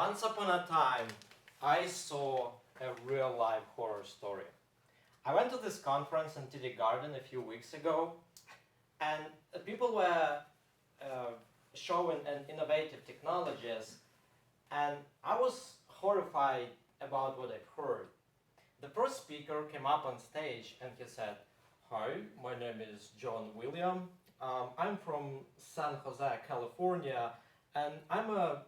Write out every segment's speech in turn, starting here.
Once upon a time, I saw a real-life horror story. I went to this conference in TD Garden a few weeks ago, and people were showing innovative technologies, and I was horrified about what I heard. The first speaker came up on stage and he said, "Hi, my name is John William. I'm from San Jose, California, and I'm a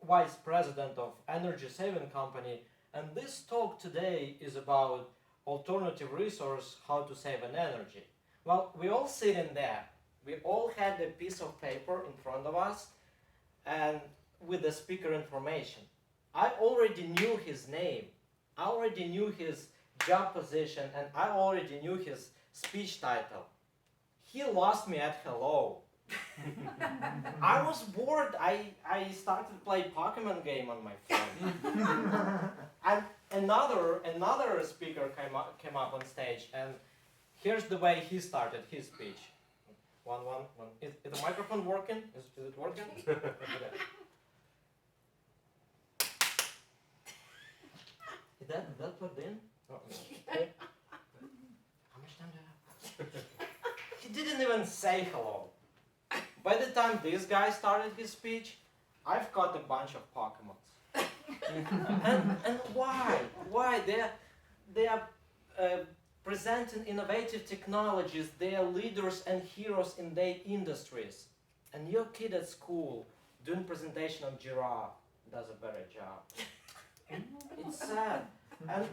vice president of energy saving company, and this talk today is about alternative resource, how to save an energy." Well, we all sit in there. We all had a piece of paper in front of us and with the speaker information. I already knew his name. I already knew his job position, and I already knew his speech title. He lost me at hello. I was bored. I started to play Pokemon game on my phone. And another speaker came up on stage, and here's the way he started his speech. One. Is the microphone working? Is it working? Is that plugged in? Oh, no. Okay. How much time do I have? He didn't even say hello. By the time this guy started his speech, I've caught a bunch of Pokemons. and why? Why? They are presenting innovative technologies. They are leaders and heroes in their industries. And your kid at school doing presentation on giraffe does a better job. It's sad. And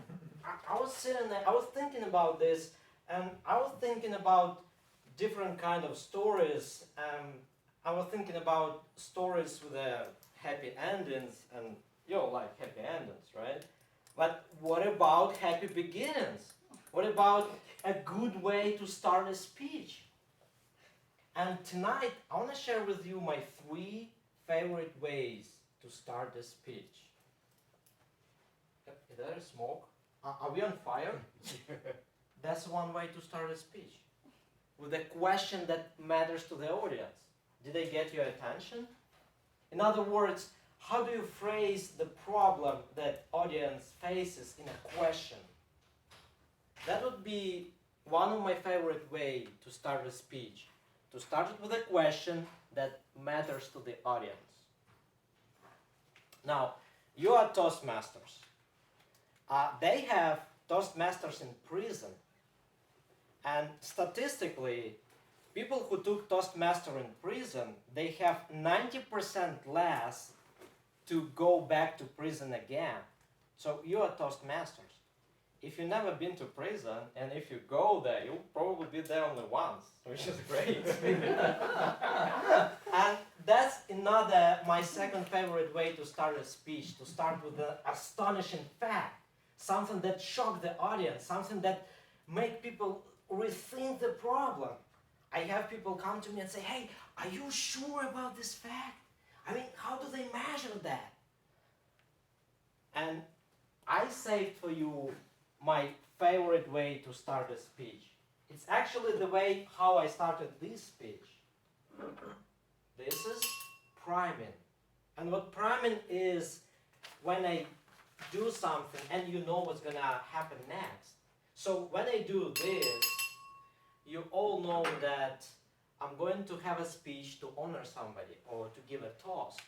I was sitting there, I was thinking about this, and I was thinking about different kind of stories. I was thinking about stories with happy endings, and you all like happy endings, right? But what about happy beginnings? What about a good way to start a speech? And tonight, I want to share with you my 3 favorite ways to start a speech. Is there smoke? Are we on fire? That's one way to start a speech. With a question that matters to the audience. Did they get your attention? In other words, how do you phrase the problem that audience faces in a question? That would be one of my favorite ways to start a speech. To start it with a question that matters to the audience. Now, you are Toastmasters. They have Toastmasters in prison. And statistically, people who took Toastmaster in prison, they have 90% less to go back to prison again. So you are Toastmasters. If you've never been to prison, and if you go there, you'll probably be there only once, which is great. And that's my second favorite way to start a speech, to start with an astonishing fact. Something that shocked the audience, something that make people rethink the problem. I have people come to me and say, "Hey, are you sure about this fact? I mean, how do they measure that?" And I saved for you my favorite way to start a speech. It's actually the way how I started this speech. This is priming. And what priming is when I do something and you know what's going to happen next. So when I do this, you all know that I'm going to have a speech to honor somebody or to give a toast.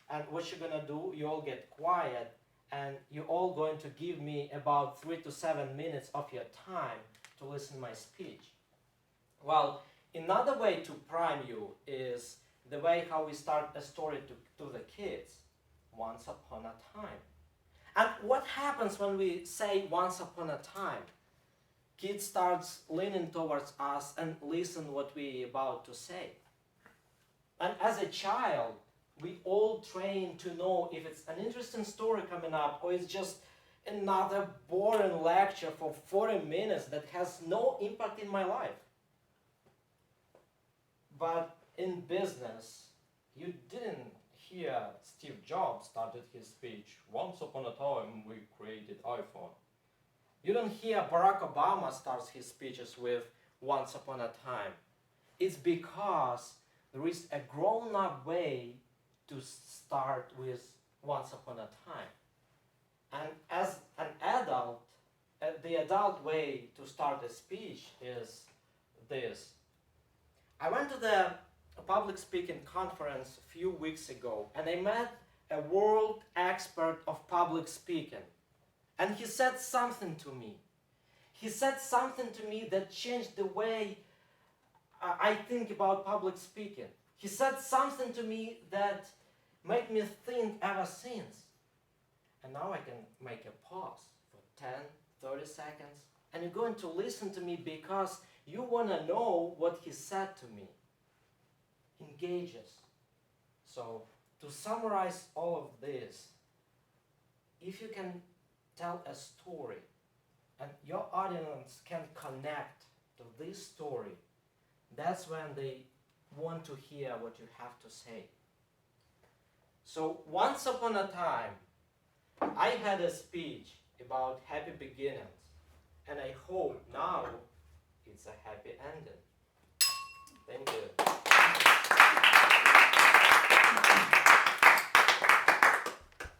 And what you're going to do, you all get quiet and you're all going to give me about 3 to 7 minutes of your time to listen to my speech. Well, another way to prime you is the way how we start a story to the kids. Once upon a time. And what happens when we say once upon a time? Kids starts leaning towards us and listen what we're about to say. And as a child, we all train to know if it's an interesting story coming up or it's just another boring lecture for 40 minutes that has no impact in my life. But in business, you didn't hear Steve Jobs started his speech, "Once upon a time we created iPhone." You don't hear Barack Obama starts his speeches with "Once upon a time." It's because there is a grown-up way to start with once upon a time. And as an adult, the adult way to start a speech is this. I went to a public speaking conference a few weeks ago, and I met a world expert of public speaking. And he said something to me. He said something to me that changed the way I think about public speaking. He said something to me that made me think ever since. And now I can make a pause for 10, 30 seconds. And you're going to listen to me because you want to know what he said to me. Engages. So, to summarize all of this, if you can tell a story and your audience can connect to this story, that's when they want to hear what you have to say. So once upon a time, I had a speech about happy beginnings, and I hope now it's a happy ending.